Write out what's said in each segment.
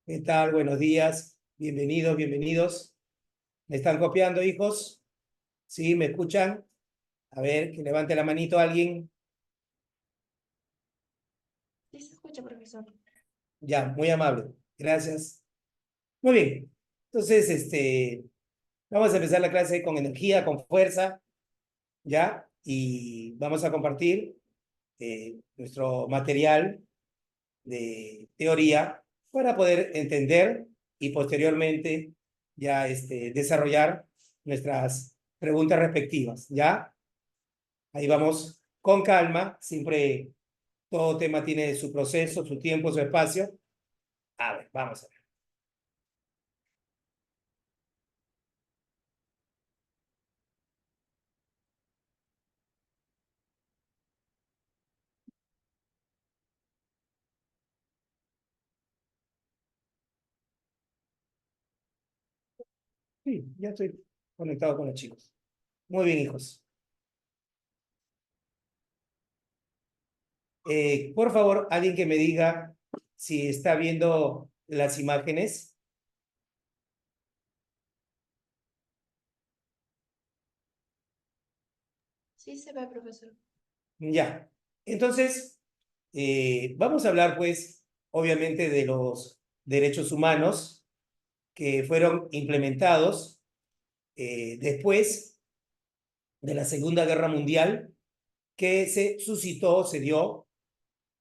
¿Qué tal? Buenos días. Bienvenidos, bienvenidos. ¿Me están copiando, hijos? ¿Sí? ¿Me escuchan? A ver, que levante la manito alguien. Sí se escucha, profesor. Ya, muy amable. Gracias. Muy bien. Entonces, vamos a empezar la clase con energía, con fuerza, ¿ya? Y vamos a compartir nuestro material de teoría para poder entender y posteriormente ya desarrollar nuestras preguntas respectivas, ¿ya? Ahí vamos con calma, siempre todo tema tiene su proceso, su tiempo, su espacio. A ver, vamos a ver. Sí, ya estoy conectado con los chicos. Muy bien, hijos. Por favor, alguien que me diga si está viendo las imágenes. Sí se ve, profesor. Ya. Entonces, vamos a hablar, pues, obviamente de los derechos humanos que fueron implementados después de la Segunda Guerra Mundial, que se suscitó, se dio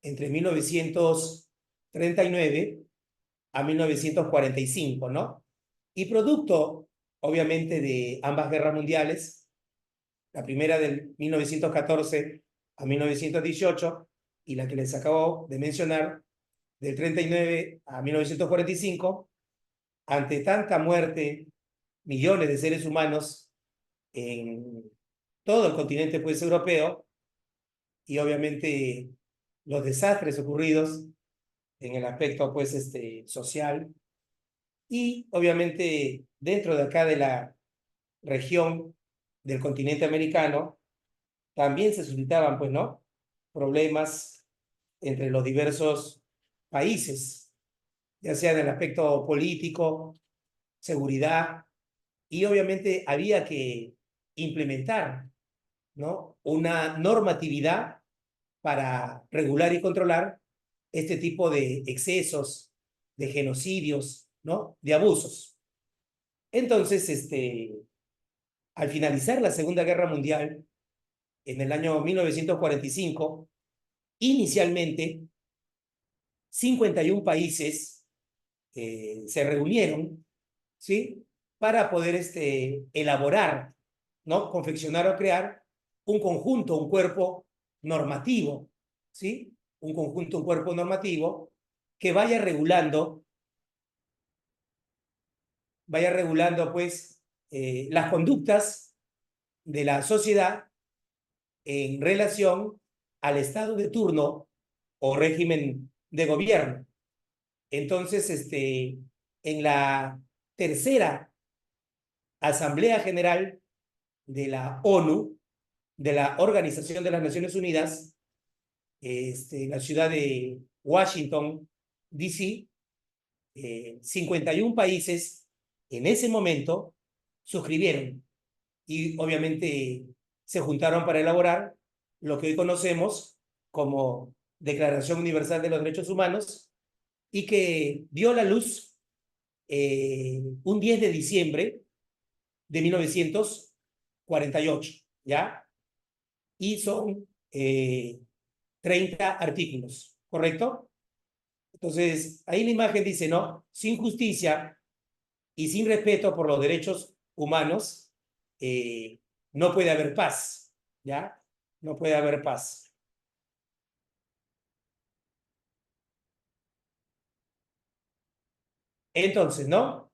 entre 1939 a 1945, ¿no? Y producto, obviamente, de ambas guerras mundiales, la primera del 1914 a 1918 y la que les acabo de mencionar, del 39 a 1945, ante tanta muerte, millones de seres humanos en todo el continente pues europeo y obviamente los desastres ocurridos en el aspecto pues social y obviamente dentro de acá de la región del continente americano también se suscitaban pues no problemas entre los diversos países, ya sea en el aspecto político, seguridad, y obviamente había que implementar, ¿no?, una normatividad para regular y controlar este tipo de excesos, de genocidios, ¿no?, de abusos. Entonces, al finalizar la Segunda Guerra Mundial, en el año 1945, inicialmente 51 países se reunieron, ¿sí?, para poder elaborar, ¿no?, confeccionar o crear un conjunto, un cuerpo normativo, ¿sí? Un conjunto, un cuerpo normativo que vaya regulando pues las conductas de la sociedad en relación al estado de turno o régimen de gobierno. Entonces, en la tercera Asamblea General de la ONU, de la Organización de las Naciones Unidas, en la ciudad de Washington, D.C., 51 países en ese momento suscribieron y obviamente se juntaron para elaborar lo que hoy conocemos como Declaración Universal de los Derechos Humanos y que dio la luz un 10 de diciembre de 1948, ¿ya? Y son 30 artículos, ¿correcto? Entonces, ahí la imagen dice, ¿no? Sin justicia y sin respeto por los derechos humanos, no puede haber paz, ¿ya? No puede haber paz. Entonces, ¿no?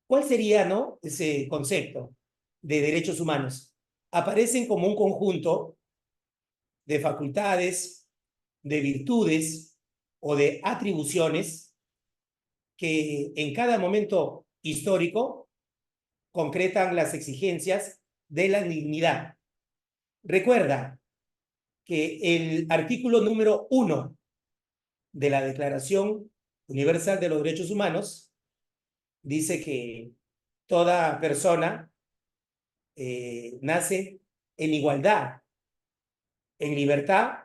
¿Cuál sería, no, ese concepto de derechos humanos? Aparecen como un conjunto de facultades, de virtudes o de atribuciones que en cada momento histórico concretan las exigencias de la dignidad. Recuerda que el artículo número 1 de la Declaración Universal de los Derechos Humanos dice que toda persona nace en igualdad, en libertad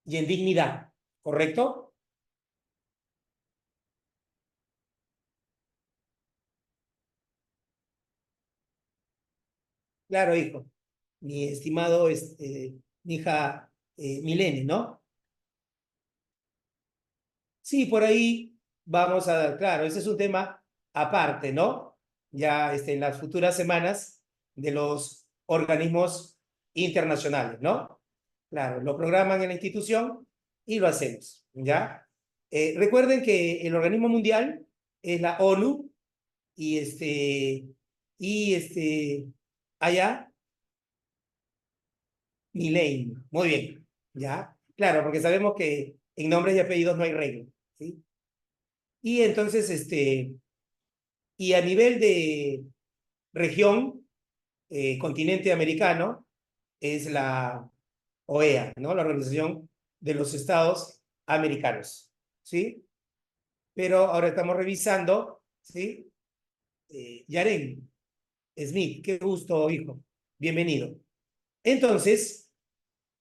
y en dignidad, ¿correcto? Claro, hijo. Mi estimado mi hija Milene, ¿no? Sí, por ahí vamos a dar, claro, ese es un tema aparte, ¿no? Ya en las futuras semanas de los organismos internacionales, ¿no? Claro, lo programan en la institución y lo hacemos, ¿ya? Recuerden que el organismo mundial es la ONU y allá, Milei. Muy bien, ¿ya? Claro, porque sabemos que en nombres y apellidos no hay regla, ¿sí? Y entonces, y a nivel de región, continente americano, es la OEA, ¿no? La Organización de los Estados Americanos, ¿sí? Pero ahora estamos revisando, ¿sí? Yaren Smith, qué gusto, hijo. Bienvenido. Entonces,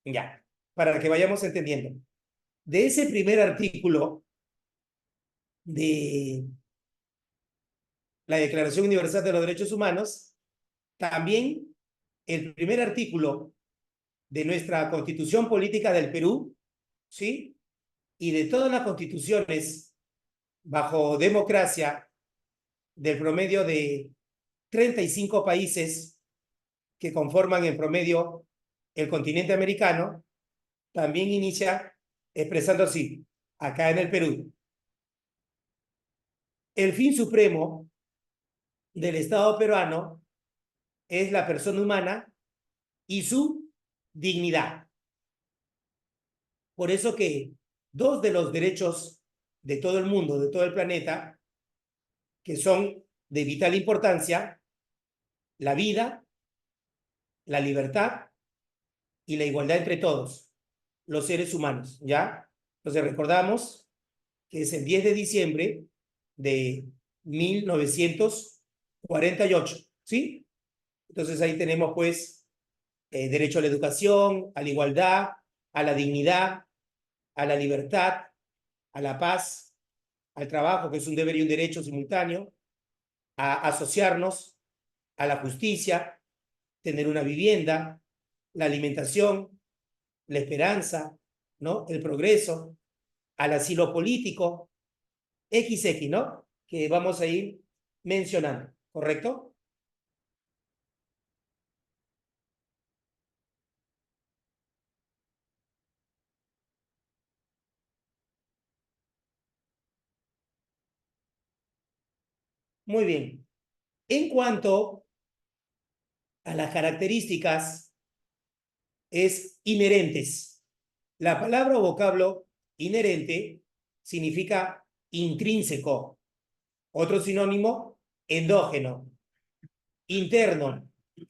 ya, para que vayamos entendiendo. De ese primer artículo de la Declaración Universal de los Derechos Humanos, también el primer artículo de nuestra Constitución Política del Perú, ¿sí? Y de todas las constituciones bajo democracia del promedio de 35 países que conforman en promedio el continente americano, también inicia expresando así, acá en el Perú, el fin supremo del Estado peruano es la persona humana y su dignidad. Por eso que dos de los derechos de todo el mundo, de todo el planeta, que son de vital importancia, la vida, la libertad y la igualdad entre todos, los seres humanos, ¿ya? Entonces recordamos que es el 10 de diciembre de 1948, ¿sí? Entonces ahí tenemos pues derecho a la educación, a la igualdad, a la dignidad, a la libertad, a la paz, al trabajo, que es un deber y un derecho simultáneo, a asociarnos, a la justicia, tener una vivienda, la alimentación, la esperanza, ¿no? El progreso, al asilo político, XX, ¿no? Que vamos a ir mencionando, ¿correcto? Muy bien. En cuanto a las características, es inherentes. La palabra o vocablo inherente significa intrínseco. Otro sinónimo, endógeno, interno,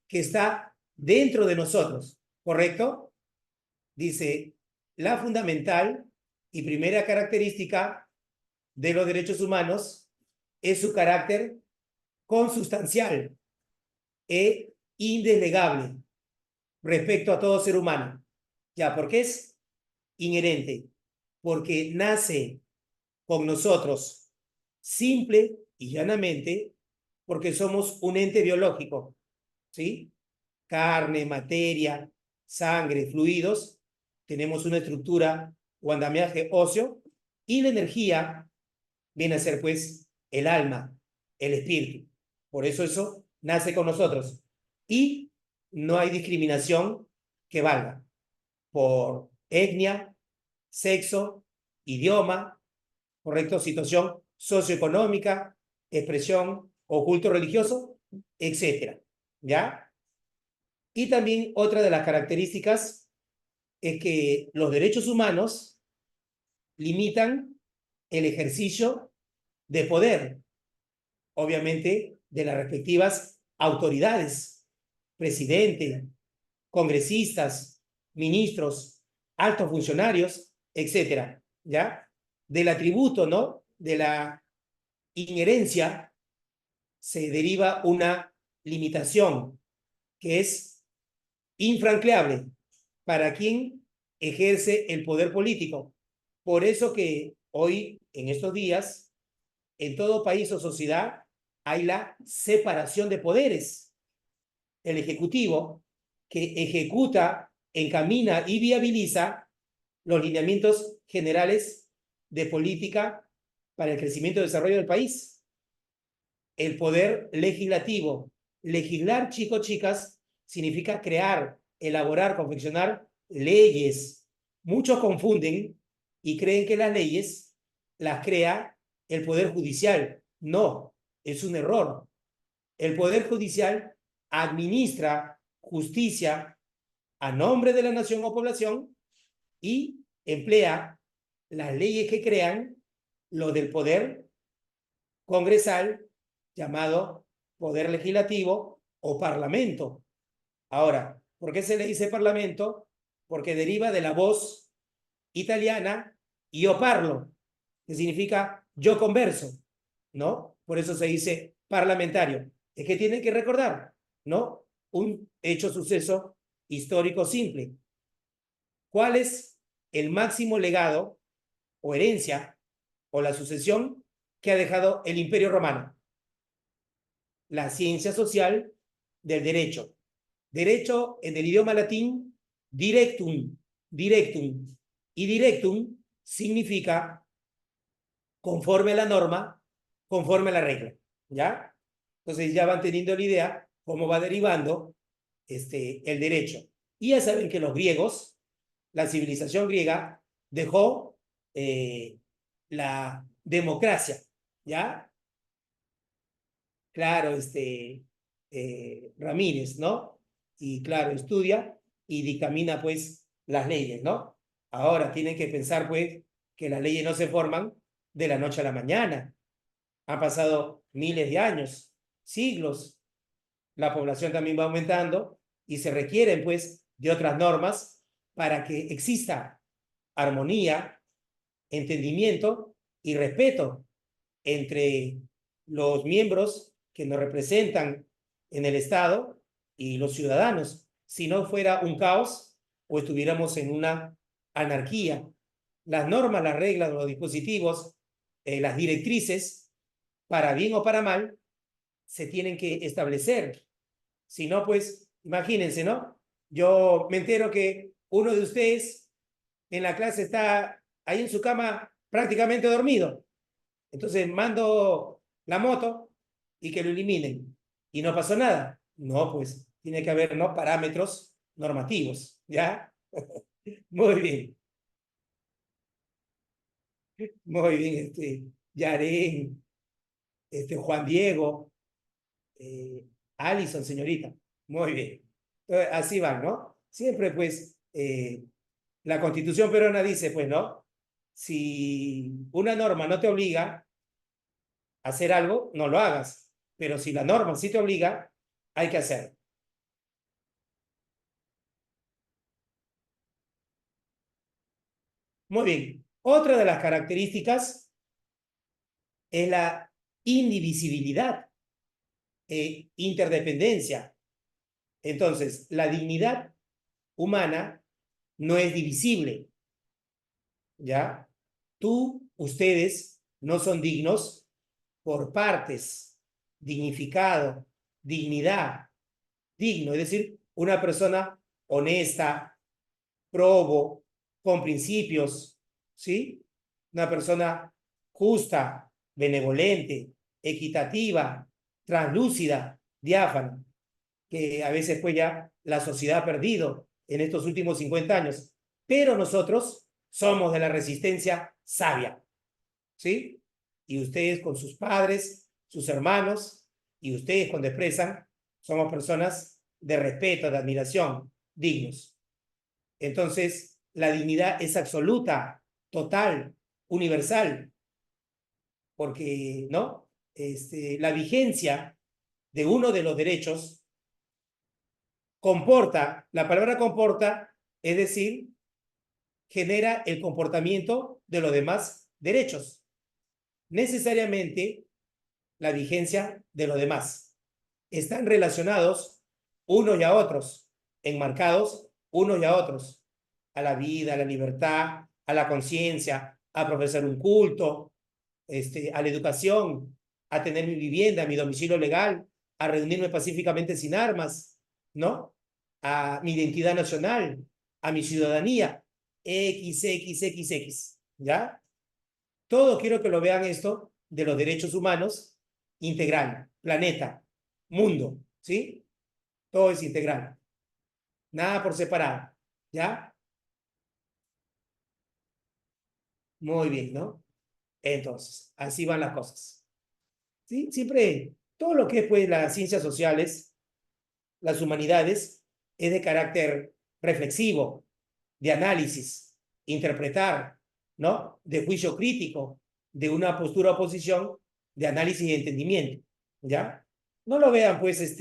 que está dentro de nosotros, ¿correcto? Dice, la fundamental y primera característica de los derechos humanos es su carácter consustancial e indelegable respecto a todo ser humano. Ya, ¿por qué es inherente? Porque nace con nosotros, simple y llanamente, porque somos un ente biológico, ¿sí? Carne, materia, sangre, fluidos, tenemos una estructura o andamiaje óseo, y la energía viene a ser, pues, el alma, el espíritu. Por eso nace con nosotros. Y no hay discriminación que valga por etnia, sexo, idioma, ¿correcto? Situación socioeconómica, expresión o culto religioso, etcétera, ¿ya? Y también otra de las características es que los derechos humanos limitan el ejercicio de poder, obviamente, de las respectivas autoridades, presidente, congresistas, ministros, altos funcionarios, etcétera, ¿ya? Del atributo, ¿no? de la inherencia se deriva una limitación que es infranqueable para quien ejerce el poder político. Por eso que hoy, en estos días, en todo país o sociedad, hay la separación de poderes. El Ejecutivo, que ejecuta, encamina y viabiliza los lineamientos generales de política para el crecimiento y desarrollo del país. El poder legislativo. Legislar, chicos, chicas, significa crear, elaborar, confeccionar leyes. Muchos confunden y creen que las leyes las crea el Poder Judicial. No, es un error. El Poder Judicial administra justicia a nombre de la nación o población y emplea las leyes que crean lo del poder congresal, llamado poder legislativo o parlamento. Ahora, ¿por qué se le dice parlamento? Porque deriva de la voz italiana io parlo, que significa yo converso, ¿no? Por eso se dice parlamentario. Es que tienen que recordar, ¿no? Un hecho, suceso histórico simple. ¿Cuál es el máximo legado o herencia o la sucesión que ha dejado el Imperio Romano? La ciencia social del derecho. Derecho en el idioma latín, directum, directum. Y directum significa conforme a la norma, conforme a la regla, ¿ya? Entonces ya van teniendo la idea cómo va derivando el derecho. Y ya saben que los griegos, la civilización griega, dejó la democracia, ¿ya? Claro, Ramírez, ¿no? Y claro, estudia y dictamina pues las leyes, ¿no? Ahora tienen que pensar pues que las leyes no se forman de la noche a la mañana. Han pasado miles de años, siglos. La población también va aumentando y se requieren pues de otras normas para que exista armonía, entendimiento y respeto entre los miembros que nos representan en el Estado y los ciudadanos. Si no fuera un caos o estuviéramos en una anarquía. Las normas, las reglas, los dispositivos, las directrices, para bien o para mal, se tienen que establecer. Si no, pues, imagínense, ¿no? Yo me entero que uno de ustedes en la clase está ahí en su cama prácticamente dormido. Entonces mando la moto y que lo eliminen. Y no pasó nada. No, pues tiene que haber, ¿no?, parámetros normativos, ¿ya? Muy bien, muy bien, Yaren, Juan Diego, Alison, señorita. Muy bien. Entonces, así van, ¿no? Siempre, pues, la Constitución peruana dice, pues, ¿no? Si una norma no te obliga a hacer algo, no lo hagas. Pero si la norma sí te obliga, hay que hacerlo. Muy bien. Otra de las características es la indivisibilidad e interdependencia. Entonces, la dignidad humana no es divisible, ¿ya? Tú, ustedes, no son dignos por partes, dignificado, dignidad, digno, es decir, una persona honesta, probo, con principios, ¿sí? Una persona justa, benevolente, equitativa, translúcida, diáfana, que a veces pues ya la sociedad ha perdido en estos últimos 50 años. Pero nosotros somos de la resistencia sabia, ¿sí? Y ustedes con sus padres, sus hermanos, y ustedes cuando expresan, somos personas de respeto, de admiración, dignos. Entonces, la dignidad es absoluta, total, universal, porque, ¿no? La vigencia de uno de los derechos comporta, la palabra comporta, es decir, genera el comportamiento de los demás derechos. necesariamente la vigencia de los demás. Están relacionados unos y a otros, enmarcados unos y a otros, a la vida, a la libertad, a la conciencia, a profesar un culto, a la educación, a tener mi vivienda, mi domicilio legal, a reunirme pacíficamente sin armas, ¿no? A mi identidad nacional, a mi ciudadanía, XXXX, ¿ya? Todo quiero que lo vean esto de los derechos humanos integral, planeta, mundo, ¿sí? Todo es integral, nada por separado, ¿ya? Muy bien, ¿no? Entonces, así van las cosas, ¿sí? Siempre, todo lo que es, pues, las ciencias sociales, las humanidades, es de carácter reflexivo, de análisis, interpretar, ¿no? De juicio crítico, de una postura oposición, de análisis y entendimiento, ¿ya? No lo vean, pues,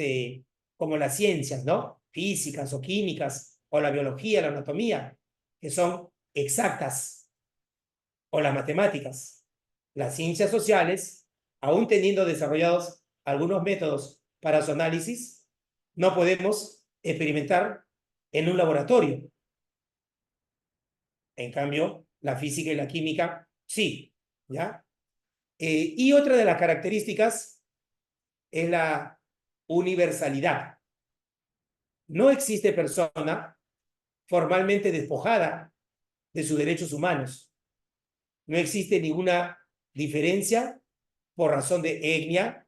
como las ciencias, ¿no? Físicas o químicas, o la biología, la anatomía, que son exactas, o las matemáticas. Las ciencias sociales, aún teniendo desarrollados algunos métodos para su análisis, no podemos experimentar en un laboratorio. En cambio, la física y la química, sí, ¿ya? Y otra de las características es la universalidad. No existe persona formalmente despojada de sus derechos humanos. No existe ninguna diferencia por razón de etnia,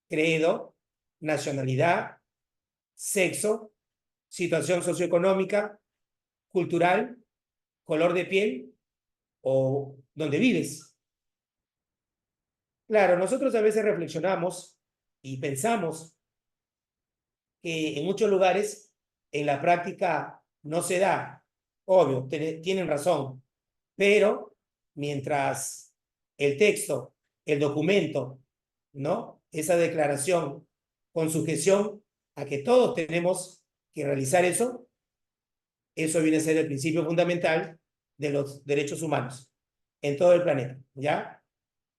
credo, nacionalidad, sexo, situación socioeconómica, cultural, color de piel o donde vives. Claro, nosotros a veces reflexionamos y pensamos que en muchos lugares en la práctica no se da. Obvio, tienen razón, pero mientras el texto, el documento, ¿no? Esa declaración con sujeción a que todos tenemos que realizar eso, eso viene a ser el principio fundamental de los derechos humanos en todo el planeta, ¿ya?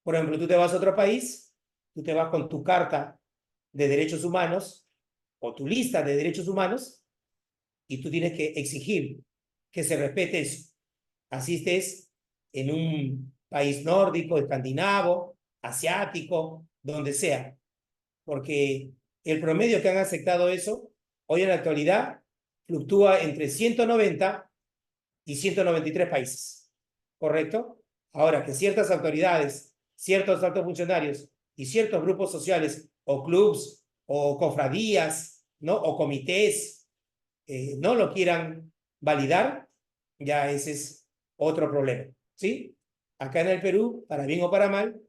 Por ejemplo, tú te vas a otro país, tú te vas con tu carta de derechos humanos o tu lista de derechos humanos y tú tienes que exigir que se respete eso. Así estés en un país nórdico, escandinavo, asiático, donde sea, porque el promedio que han aceptado eso, hoy en la actualidad, fluctúa entre 190 y 193 países, ¿correcto? Ahora, que ciertas autoridades, ciertos altos funcionarios y ciertos grupos sociales o clubs o cofradías, ¿no? O comités no lo quieran validar, ya ese es otro problema, ¿sí? Acá en el Perú, para bien o para mal,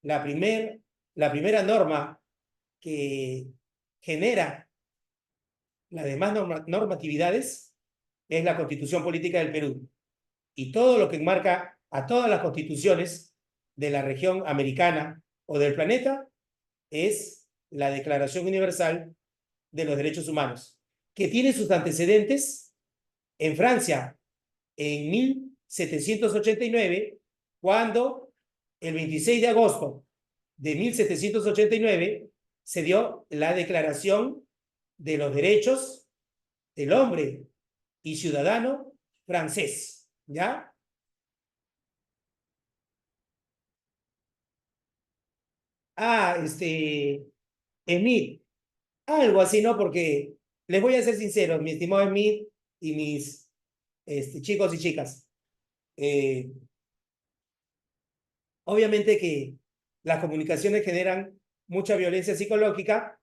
la, primer, la primera norma que genera las demás normatividades es la Constitución Política del Perú. Y todo lo que enmarca a todas las constituciones de la región americana o del planeta es la Declaración Universal de los Derechos Humanos, que tiene sus antecedentes en Francia en 1789, cuando el 26 de agosto de 1789 se dio la Declaración de los Derechos del Hombre y Ciudadano francés, ¿ya? Ah, Smith, algo así, ¿no? Porque les voy a ser sincero, mi estimado Smith y mis chicos y chicas, eh, obviamente que las comunicaciones generan mucha violencia psicológica,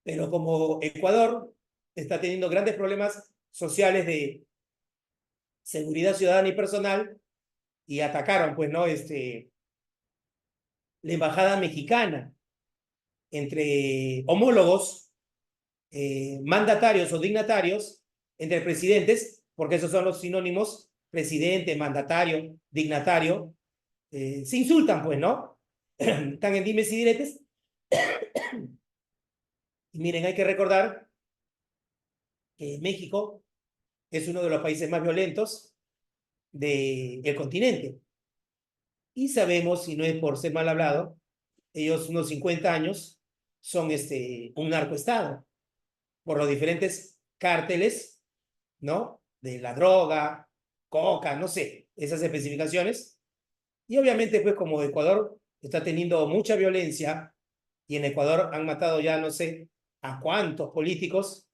pero como Ecuador está teniendo grandes problemas sociales de seguridad ciudadana y personal, y atacaron, pues, ¿no? La embajada mexicana entre homólogos, mandatarios o dignatarios, entre presidentes, porque esos son los sinónimos, presidente, mandatario, dignatario, se insultan, pues, ¿no? Están en dimes y diretes. Y miren, hay que recordar que México es uno de los países más violentos del continente. y sabemos, si no es por ser mal hablado, ellos unos 50 años son un narcoestado por los diferentes cárteles, ¿no? De la droga, coca, no sé, esas especificaciones. Y obviamente, pues como Ecuador está teniendo mucha violencia y en Ecuador han matado ya no sé a cuántos políticos,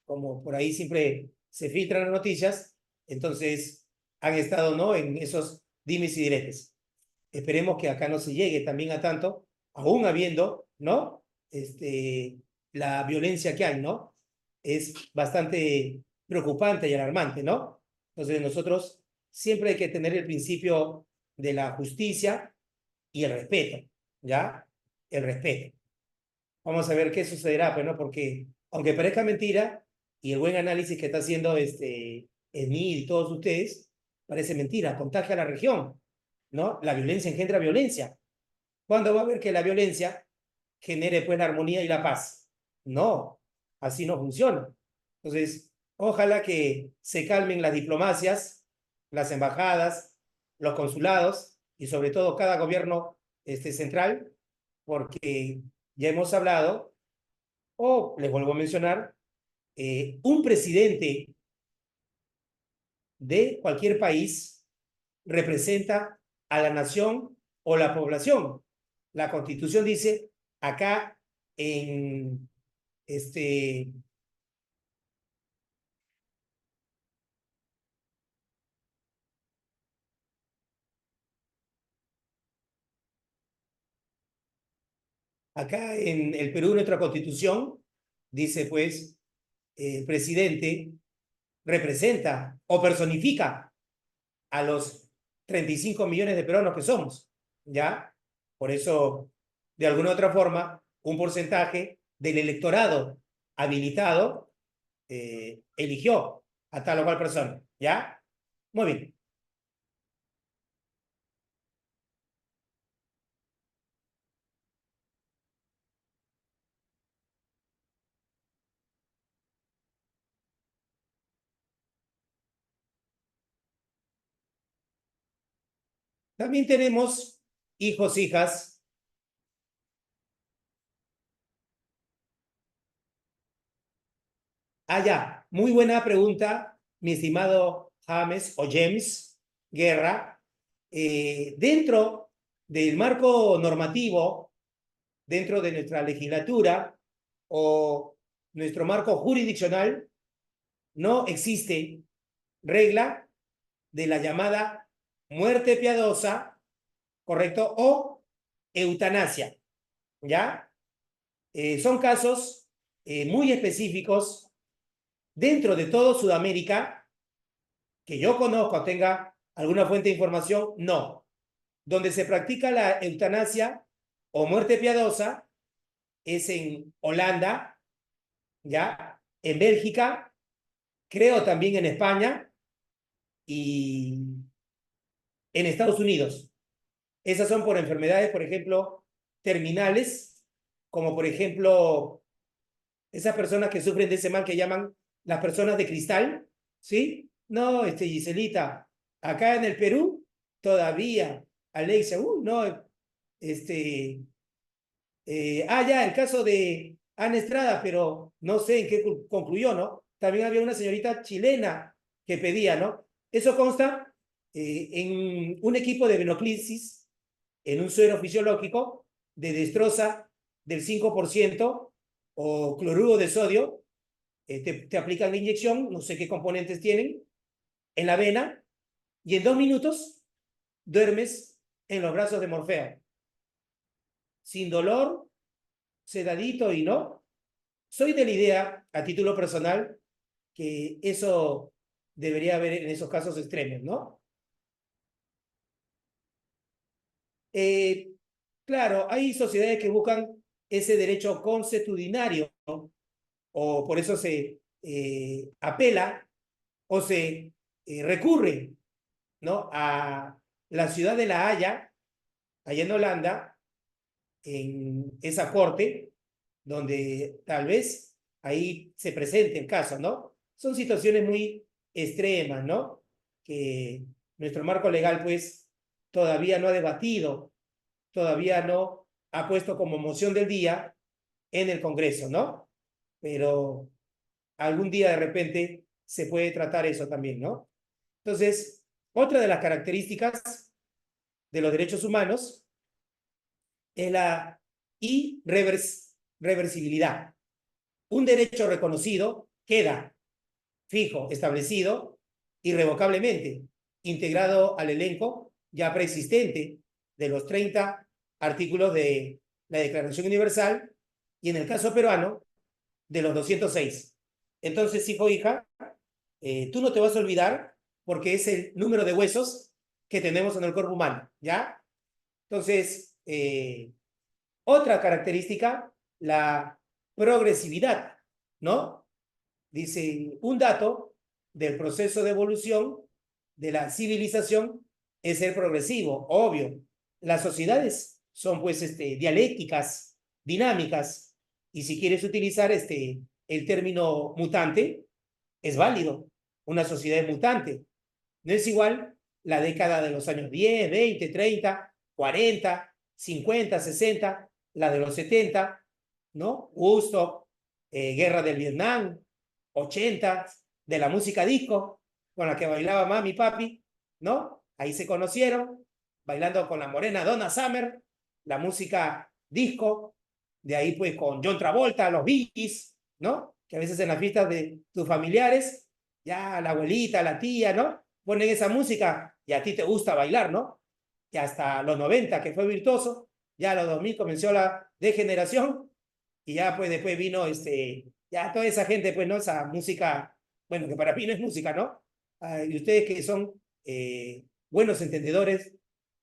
como por ahí siempre se filtran las noticias, entonces han estado, ¿no? En esos dimes y diretes. Esperemos que acá no se llegue también a tanto, aún habiendo, ¿no? La violencia que hay, ¿no? Es bastante preocupante y alarmante, ¿no? Entonces nosotros siempre hay que tener el principio de la justicia y el respeto, ¿ya? El respeto. Vamos a ver qué sucederá, pues, ¿no? Porque aunque parezca mentira, y el buen análisis que está haciendo Enid y todos ustedes, parece mentira, contagia a la región, ¿no? La violencia engendra violencia. ¿Cuándo va a ver que la violencia genere pues la armonía y la paz? No, así no funciona. Entonces, ojalá que se calmen las diplomacias, las embajadas, los consulados y sobre todo cada gobierno central, porque ya hemos hablado, o les vuelvo a mencionar, un presidente de cualquier país representa a la nación o la población. La Constitución dice acá en este acá en el Perú nuestra Constitución dice pues el presidente representa o personifica a los 35 millones de peruanos que somos, ¿ya? Por eso, de alguna u otra forma, un porcentaje del electorado habilitado eligió a tal o cual persona, ¿ya? Muy bien. También tenemos hijos, hijas. Ya, muy buena pregunta, mi estimado James o James Guerra. Dentro del marco normativo, dentro de nuestra legislatura o nuestro marco jurisdiccional, no existe regla de la llamada muerte piadosa, ¿correcto? O eutanasia, ¿ya? Son casos muy específicos dentro de todo Sudamérica, que yo conozco, tenga alguna fuente de información, no. Donde se practica la eutanasia o muerte piadosa es en Holanda, ¿ya? En Bélgica, creo también en España y en Estados Unidos. Esas son por enfermedades, por ejemplo, terminales, como por ejemplo, esas personas que sufren de ese mal que llaman las personas de cristal, ¿sí? No, Giselita, acá en el Perú, todavía, Alexia, no, ya, el caso de Ana Estrada, pero no sé en qué concluyó, ¿no? También había una señorita chilena que pedía, ¿no? Eso consta en un equipo de venoclisis, en un suero fisiológico de destroza del 5% o cloruro de sodio, te aplican la inyección, no sé qué componentes tienen, en la vena, y en 2 minutos duermes en los brazos de Morfeo, sin dolor, sedadito y no. Soy de la idea, a título personal, que eso debería haber en esos casos extremos, ¿no? Eh, claro, hay sociedades que buscan ese derecho consuetudinario, ¿no? O por eso se apela o se recurre, ¿no? A la ciudad de La Haya, allá en Holanda, en esa corte, donde tal vez ahí se presente el caso, ¿no? Son situaciones muy extremas, ¿no? Que nuestro marco legal, pues, todavía no ha debatido, todavía no ha puesto como moción del día en el Congreso, ¿no? Pero algún día de repente se puede tratar eso también, ¿no? Entonces, otra de las características de los derechos humanos es la irreversibilidad. Un derecho reconocido queda fijo, establecido, irrevocablemente, integrado al elenco ya preexistente de los 30 artículos de la Declaración Universal y en el caso peruano de los 206. Entonces, hijo o hija, tú no te vas a olvidar porque es el número de huesos que tenemos en el cuerpo humano, ¿ya? Entonces, otra característica, la progresividad, ¿no? Dice, un dato del proceso de evolución de la civilización es ser progresivo, obvio. Las sociedades son pues dialécticas, dinámicas, y si quieres utilizar el término mutante, es válido. Una sociedad es mutante. No es igual la década de los años 10, 20, 30, 40, 50, 60, la de los 70, ¿no? Woodstock, guerra del Vietnam, 80, de la música disco, con la que bailaba mami y papi, ¿no? Ahí se conocieron, bailando con la morena Donna Summer, la música disco, de ahí pues con John Travolta, los Bee Gees, ¿no? Que a veces en las fiestas de tus familiares, ya la abuelita, la tía, ¿no? Ponen esa música y a ti te gusta bailar, ¿no? Y hasta los 90, que fue virtuoso, ya a los 2000 comenzó la degeneración y ya pues después vino ya toda esa gente, pues, ¿no? Esa música, bueno, que para mí no es música, ¿no? Y ustedes que son buenos entendedores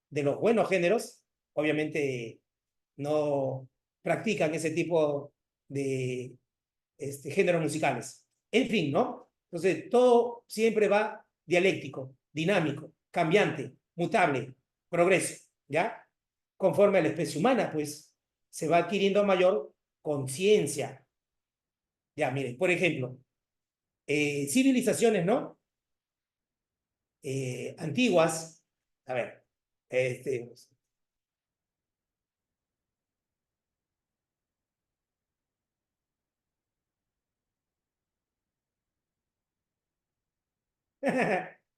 de los buenos géneros, obviamente no practican ese tipo de géneros musicales. En fin, ¿no? Entonces, todo siempre va dialéctico, dinámico, cambiante, mutable, progreso, ¿ya? Conforme a la especie humana, pues, se va adquiriendo mayor conciencia. Ya, miren, por ejemplo, civilizaciones, ¿no? Antiguas, a ver,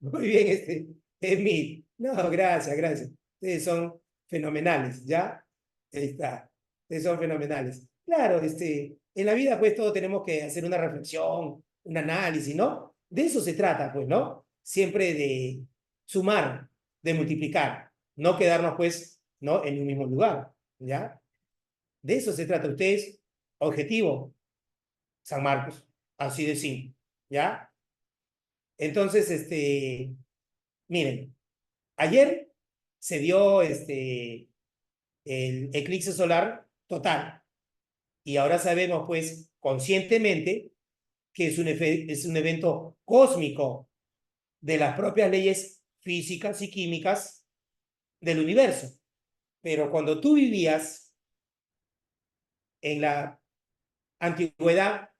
muy bien, Emil. No, gracias, gracias. Ustedes son fenomenales, ¿ya? Ahí está. Ustedes son fenomenales. Claro, en la vida, pues, todos tenemos que hacer una reflexión, un análisis, ¿no? De eso se trata, pues, ¿no? Siempre de sumar, de multiplicar, no quedarnos, pues, ¿no? En un mismo lugar, ¿ya? De eso se trata. Ustedes, objetivo, San Marcos, así de simple, ¿ya? Entonces, miren, ayer se dio el eclipse solar total y ahora sabemos pues conscientemente que es un evento cósmico de las propias leyes físicas y químicas del universo. Pero cuando tú vivías en la antigüedad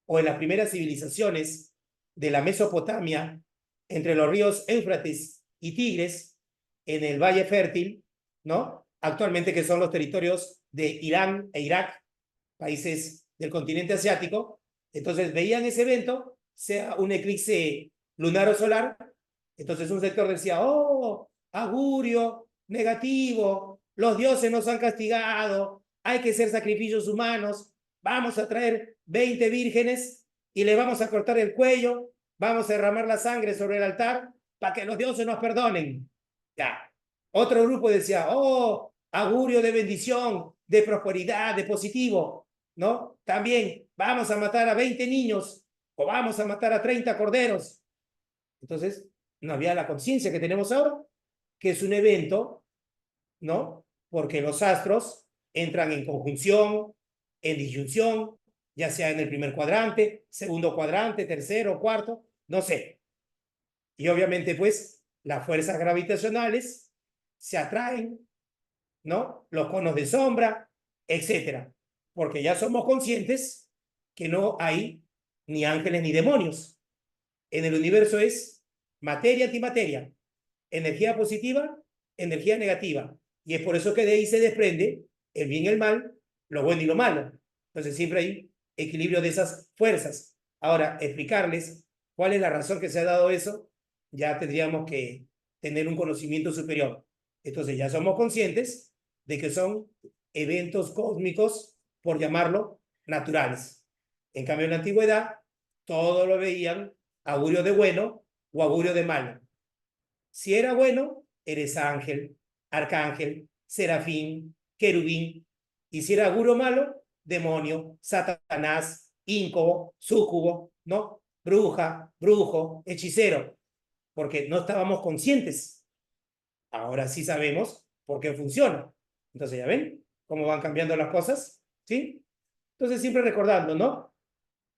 o en las primeras civilizaciones de la Mesopotamia, entre los ríos Éufrates y Tigres, en el Valle Fértil, ¿no? Actualmente que son los territorios de Irán e Irak, países del continente asiático. Entonces veían ese evento, sea un eclipse lunar o solar, entonces un sector decía, oh, augurio, negativo, los dioses nos han castigado, hay que hacer sacrificios humanos, vamos a traer 20 vírgenes y le vamos a cortar el cuello, vamos a derramar la sangre sobre el altar para que los dioses nos perdonen. Ya. Otro grupo decía, oh, augurio de bendición, de prosperidad, de positivo, ¿no? También vamos a matar a 20 niños o vamos a matar a 30 corderos. Entonces, no había la conciencia que tenemos ahora, que es un evento, ¿no? Porque los astros entran en conjunción, en disyunción, ya sea en el primer cuadrante, segundo cuadrante, tercero, cuarto, no sé. Y obviamente, pues, las fuerzas gravitacionales se atraen, ¿no? Los conos de sombra, etcétera. Porque ya somos conscientes que no hay ni ángeles ni demonios. En el universo es materia antimateria, energía positiva energía negativa. Y es por eso que de ahí se desprende el bien y el mal, lo bueno y lo malo. Entonces siempre hay equilibrio de esas fuerzas. Ahora, explicarles cuál es la razón que se ha dado eso, ya tendríamos que tener un conocimiento superior. Entonces ya somos conscientes de que son eventos cósmicos, por llamarlo, naturales. En cambio, en la antigüedad, todo lo veían augurio de bueno o augurio de malo. Si era bueno, eres ángel, arcángel, serafín, querubín. Y si era augurio malo, demonio, satanás, íncubo, súcubo, ¿no? Bruja, brujo, hechicero, porque no estábamos conscientes. Ahora sí sabemos por qué funciona. Entonces, ¿ya ven cómo van cambiando las cosas? ¿Sí? Entonces, siempre recordando, ¿no?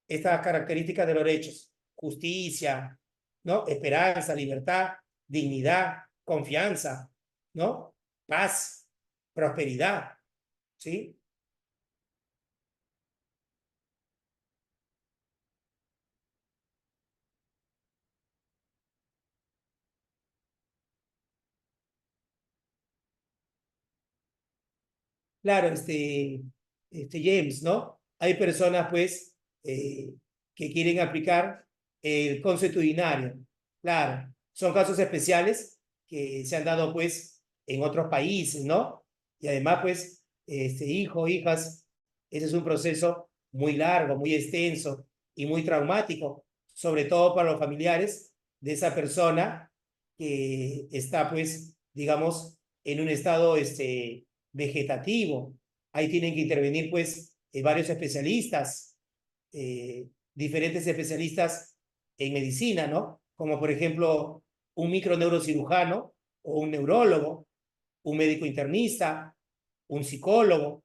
Estas características de los derechos. Justicia, ¿no? Esperanza, libertad, dignidad, confianza, ¿no? Paz, prosperidad, ¿sí? Claro, James, ¿no? Hay personas, pues, que quieren aplicar el consuetudinario. Claro, son casos especiales que se han dado, pues, en otros países, ¿no? Y además, pues, hijas, ese es un proceso muy largo, muy extenso y muy traumático, sobre todo para los familiares de esa persona que está, pues, digamos, en un estado, vegetativo. Ahí tienen que intervenir pues varios especialistas, diferentes especialistas en medicina, ¿no? Como por ejemplo un microneurocirujano o un neurólogo, un médico internista, un psicólogo,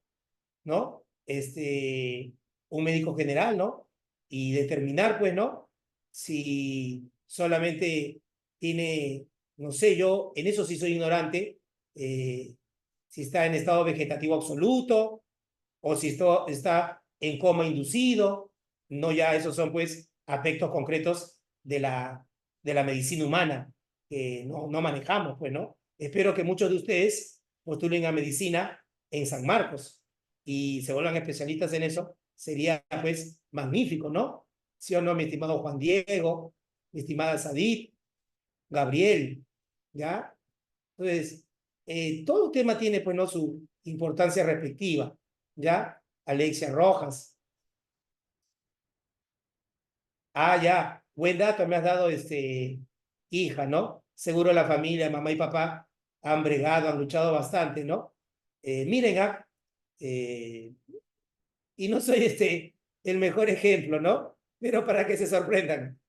¿no? Un médico general, ¿no? Y determinar, pues, ¿no? Si solamente tiene, no sé, yo en eso sí soy ignorante, si está en estado vegetativo absoluto o si esto está en coma inducido, no ya esos son pues aspectos concretos de la medicina humana que no manejamos, pues, ¿no? Espero que muchos de ustedes postulen a medicina en San Marcos y se vuelvan especialistas en eso, sería pues magnífico, ¿no? ¿Sí o no, mi estimado Juan Diego, mi estimada Sadit, Gabriel, ¿ya? Entonces, todo tema tiene pues no su importancia respectiva, ¿ya? Alexia Rojas. Ah, ya, buen dato me has dado, hija, ¿no? Seguro la familia, mamá y papá han bregado, han luchado bastante, ¿no? Miren, eh, y no soy el mejor ejemplo, ¿no? Pero para que se sorprendan,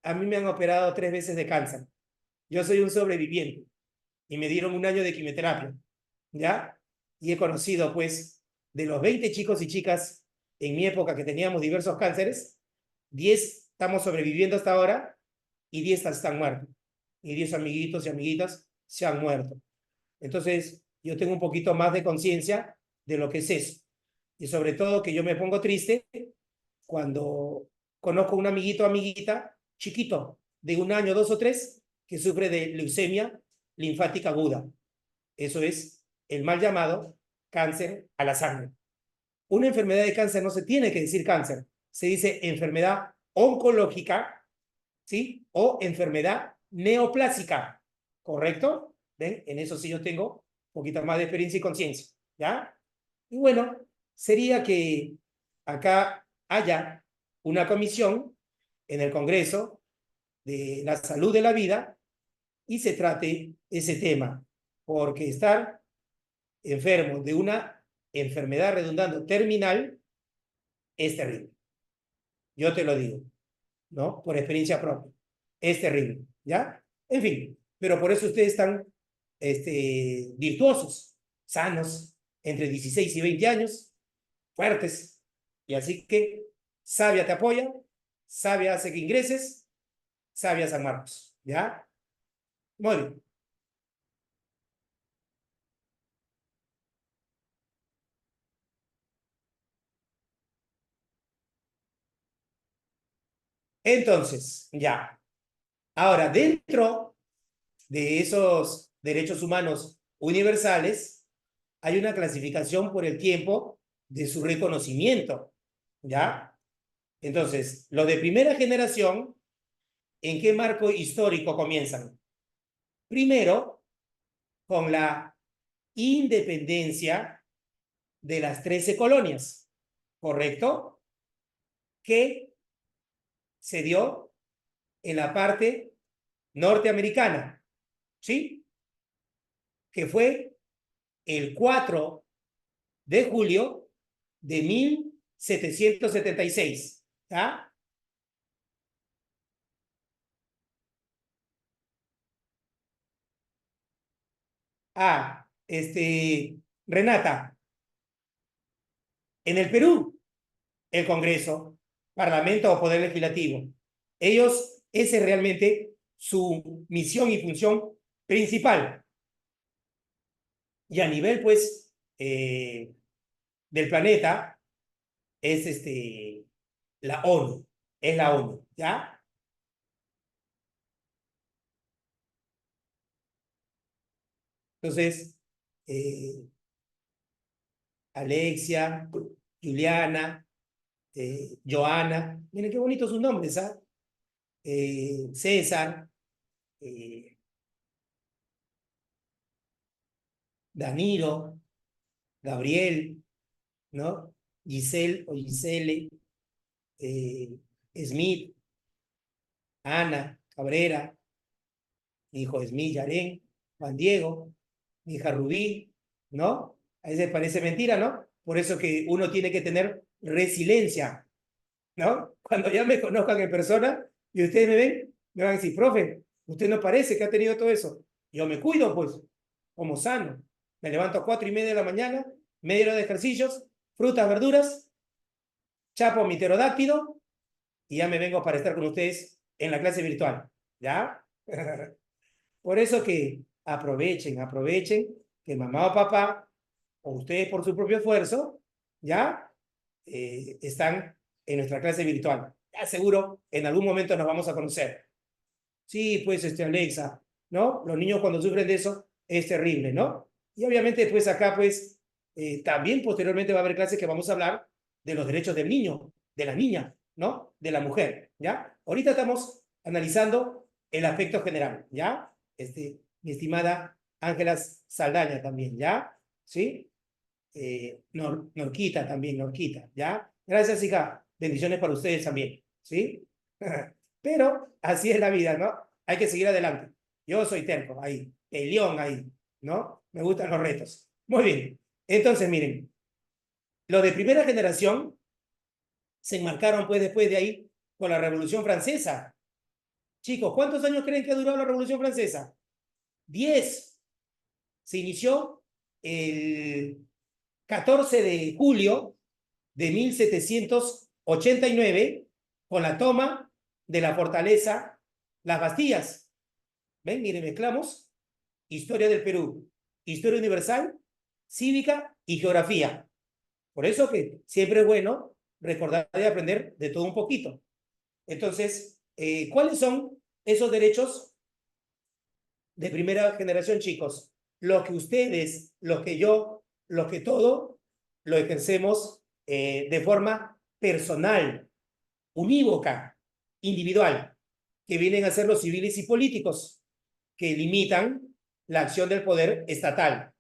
a mí me han operado 3 veces de cáncer. Yo soy un sobreviviente y me dieron un año de quimioterapia, ¿ya? Y he conocido, pues, de los 20 chicos y chicas en mi época que teníamos diversos cánceres, 10 estamos sobreviviendo hasta ahora y 10 están muertos. Y 10 amiguitos y amiguitas se han muerto. Entonces, yo tengo un poquito más de conciencia de lo que es eso. Y sobre todo que yo me pongo triste cuando conozco un amiguito o amiguita chiquito, de 1 año, 2 o 3, que sufre de leucemia linfática aguda. Eso es el mal llamado cáncer a la sangre. Una enfermedad de cáncer no se tiene que decir cáncer, se dice enfermedad oncológica, ¿sí? O enfermedad neoplásica, ¿correcto? ¿Ven? En eso sí yo tengo un poquito más de experiencia y conciencia, ¿ya? Y bueno, sería que acá haya una comisión en el Congreso de la salud de la vida y se trate ese tema, porque estar enfermo de una enfermedad redundando terminal es terrible. Yo te lo digo, ¿no? Por experiencia propia. Es terrible, ¿ya? En fin, pero por eso ustedes están virtuosos, sanos, entre 16 y 20 años, fuertes. Y así que Sabia te apoya, Sabia hace que ingreses, Sabia San Marcos, ¿ya? Muy bien. Entonces, ya. Ahora, dentro de esos derechos humanos universales, hay una clasificación por el tiempo de su reconocimiento, ¿ya? Entonces, los de primera generación, ¿en qué marco histórico comienzan? Primero, con la independencia de las 13 colonias, ¿correcto? Que se dio en la parte norteamericana, ¿sí? Que fue el 4 de julio de 1776, ¿ah? Renata, en el Perú, el Congreso, Parlamento o Poder Legislativo, ellos, esa es realmente su misión y función principal. Y a nivel, pues, del planeta, es la ONU, es la ONU, ¿ya? Entonces, eh, Alexia, Juliana, Joana, miren qué bonitos sus nombres, ¿ah? César, eh, Danilo, Gabriel, ¿no? Giselle o Gisele, eh, Smith, Ana, Cabrera, mi hijo Smith, Yarén, Juan Diego, mi hija Rubí, ¿no? A veces parece mentira, ¿no? Por eso que uno tiene que tener resiliencia, ¿no? Cuando ya me conozcan en persona y ustedes me ven, me van a decir, profe, usted no parece que ha tenido todo eso. Yo me cuido, pues, como sano. Me levanto a 4:30 de la mañana, media hora de ejercicios, frutas, verduras, chapo mi pterodáctilo y ya me vengo para estar con ustedes en la clase virtual, ¿ya? Por eso que aprovechen que mamá o papá, o ustedes por su propio esfuerzo, ¿ya? Están en nuestra clase virtual. Ya seguro en algún momento nos vamos a conocer. Sí, pues, Alexa, ¿no? Los niños cuando sufren de eso es terrible, ¿no? Y obviamente, pues, acá, pues, también posteriormente va a haber clases que vamos a hablar de los derechos del niño, de la niña, ¿no? De la mujer, ¿ya? Ahorita estamos analizando el aspecto general, ¿ya? Mi estimada Ángela Saldaña también, ¿ya? ¿Sí? Norquita también, Norquita, ¿ya? Gracias, hija. Bendiciones para ustedes también, ¿sí? Pero así es la vida, ¿no? Hay que seguir adelante. Yo soy terco, ahí, el león ahí, ¿no? Me gustan los retos. Muy bien. Entonces, miren, los de primera generación se enmarcaron, pues, después de ahí con la Revolución Francesa. Chicos, ¿cuántos años creen que ha durado la Revolución Francesa? 10. Se inició el 14 de julio de 1789 con la toma de la fortaleza Las Bastillas. ¿Ven? Miren, mezclamos historia del Perú, historia universal, cívica y geografía. Por eso que siempre es bueno recordar y aprender de todo un poquito. Entonces, ¿cuáles son esos derechos de primera generación, chicos? Los que ustedes, los que yo, los que todo, lo ejercemos de forma personal, unívoca, individual, que vienen a ser los civiles y políticos, que limitan la acción del poder estatal,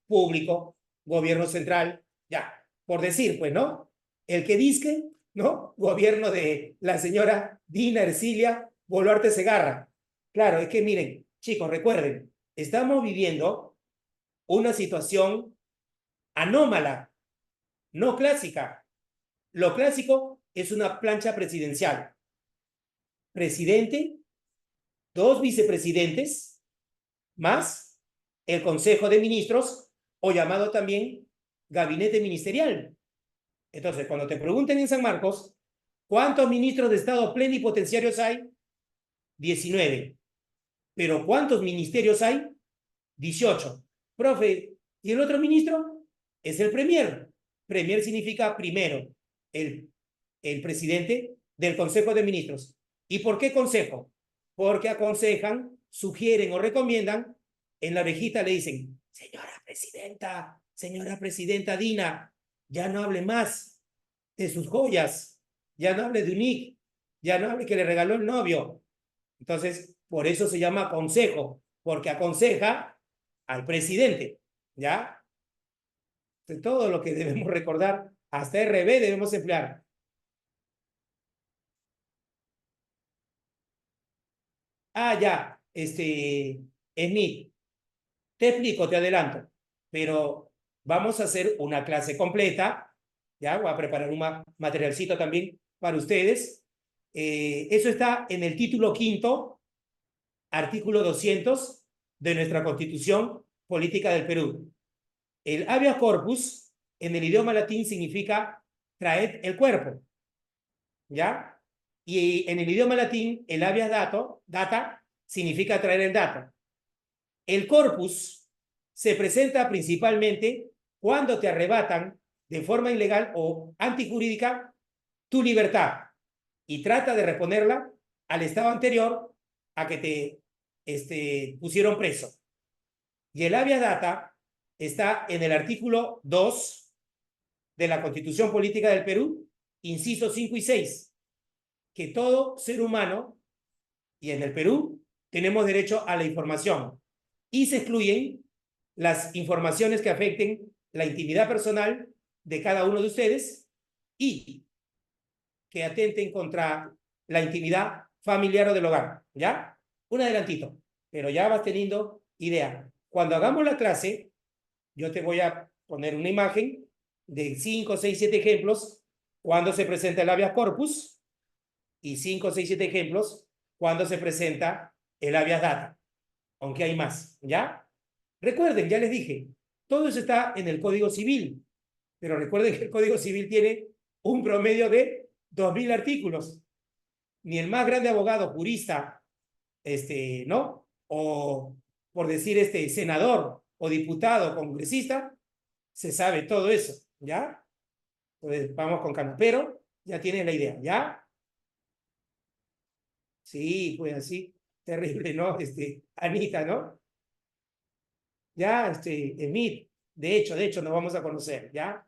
público, gobierno central, ya, por decir, pues, ¿no? El que dice, ¿no? Gobierno de la señora Dina Ercilia Boluarte Segarra. Claro, es que miren, chicos, recuerden, estamos viviendo una situación anómala, no clásica. Lo clásico es una plancha presidencial. Presidente, dos vicepresidentes, más el Consejo de Ministros, o llamado también Gabinete Ministerial. Entonces, cuando te pregunten en San Marcos, ¿cuántos ministros de Estado plenipotenciarios hay? 19. ¿Pero cuántos ministerios hay? 18. Profe, ¿y el otro ministro? Es el premier. Premier significa primero, el presidente del Consejo de Ministros. ¿Y por qué consejo? Porque aconsejan, sugieren o recomiendan en la orejita le dicen, señora presidenta Dina, ya no hable más de sus joyas, ya no hable de UNIC, ya no hable que le regaló el novio. Entonces, por eso se llama consejo, porque aconseja al presidente, ¿ya? De todo lo que debemos recordar, hasta RB debemos emplear. Ya, Smith, te explico, te adelanto, pero vamos a hacer una clase completa, ya, voy a preparar un materialcito también para ustedes. Eso está en el título quinto, artículo 200 de nuestra Constitución Política del Perú. El habeas corpus en el idioma latín significa traer el cuerpo, ¿ya? Y en el idioma latín, el habeas data significa traer el dato. El corpus se presenta principalmente cuando te arrebatan de forma ilegal o antijurídica tu libertad y trata de reponerla al estado anterior a que te pusieron preso. Y el habeas data está en el artículo 2 de la Constitución Política del Perú, incisos 5 y 6, que todo ser humano, y en el Perú, tenemos derecho a la información y se excluyen las informaciones que afecten la intimidad personal de cada uno de ustedes y que atenten contra la intimidad familiar o del hogar, ¿ya? Un adelantito, pero ya vas teniendo idea. Cuando hagamos la clase, yo te voy a poner una imagen de 5, 6, 7 ejemplos cuando se presenta el habeas corpus y 5, 6, 7 ejemplos cuando se presenta el habeas data, aunque hay más, ¿ya? Recuerden, ya les dije, todo eso está en el Código Civil, pero recuerden que el Código Civil tiene un promedio de 2000 artículos. Ni el más grande abogado, jurista, ¿no? O por decir senador o diputado, congresista, se sabe todo eso, ¿ya? Entonces vamos con calma, pero ya tienes la idea, ¿ya? Sí, pues así, terrible, ¿no? Anita, ¿no? Ya, Smith, de hecho, nos vamos a conocer, ¿ya?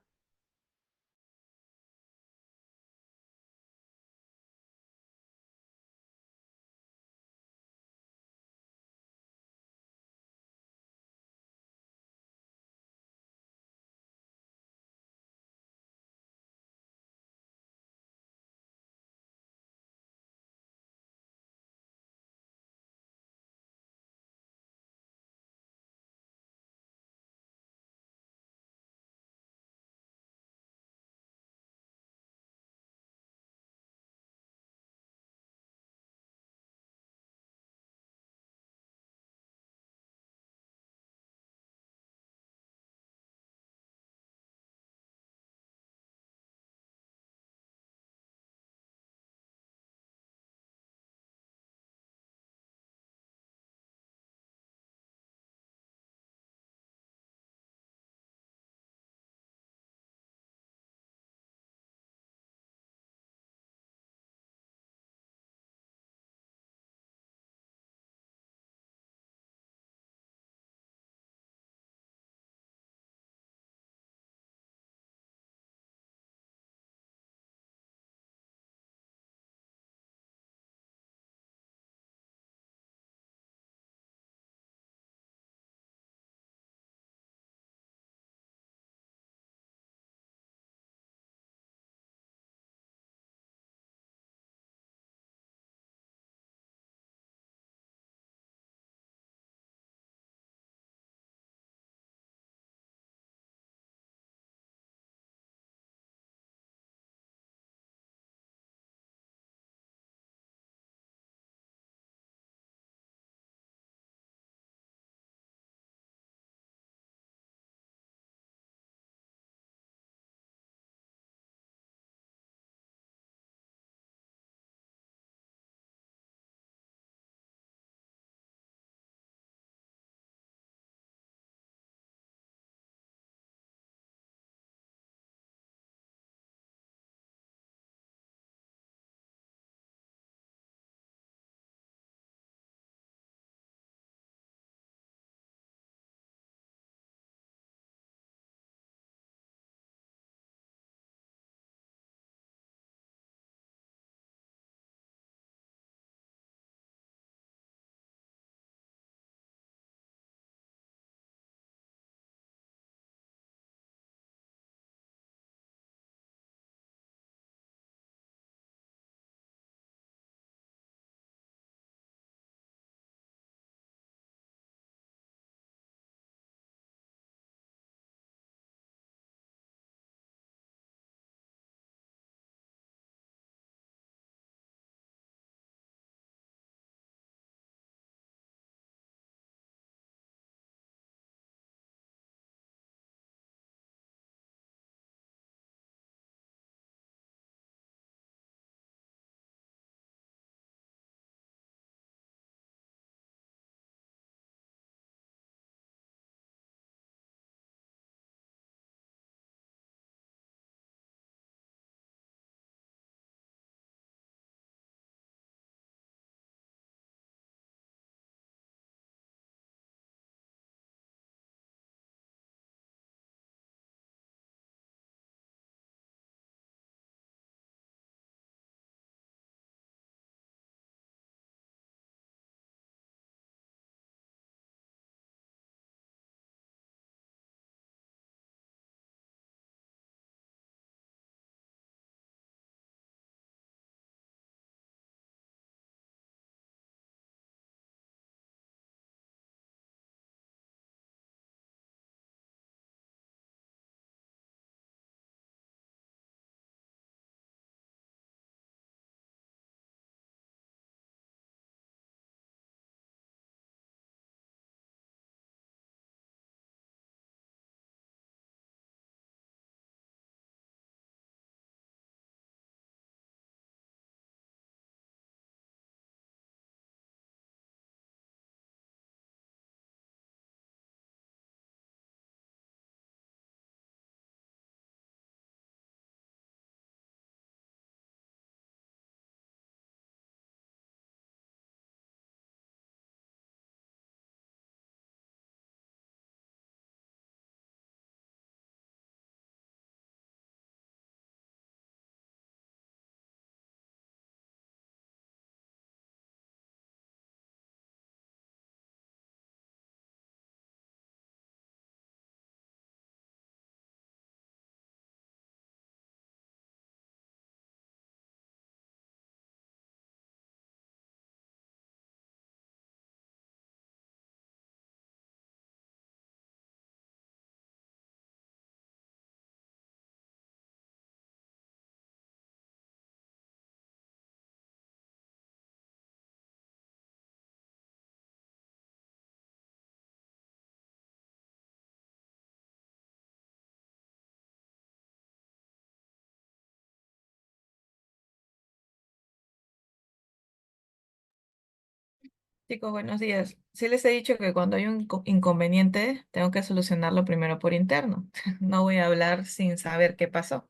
Chicos, buenos días. Sí les he dicho que cuando hay un inconveniente, tengo que solucionarlo primero por interno. No voy a hablar sin saber qué pasó.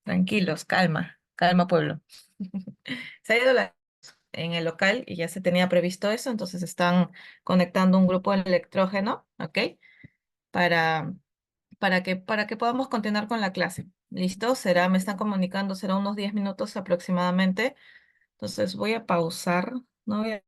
Tranquilos, calma, calma, pueblo. Se ha ido la en el local y ya se tenía previsto eso, entonces están conectando un grupo electrógeno, ¿ok? Para, para que podamos continuar con la clase. ¿Listo? Me están comunicando, será unos 10 minutos aproximadamente. Entonces voy a pausar. No voy a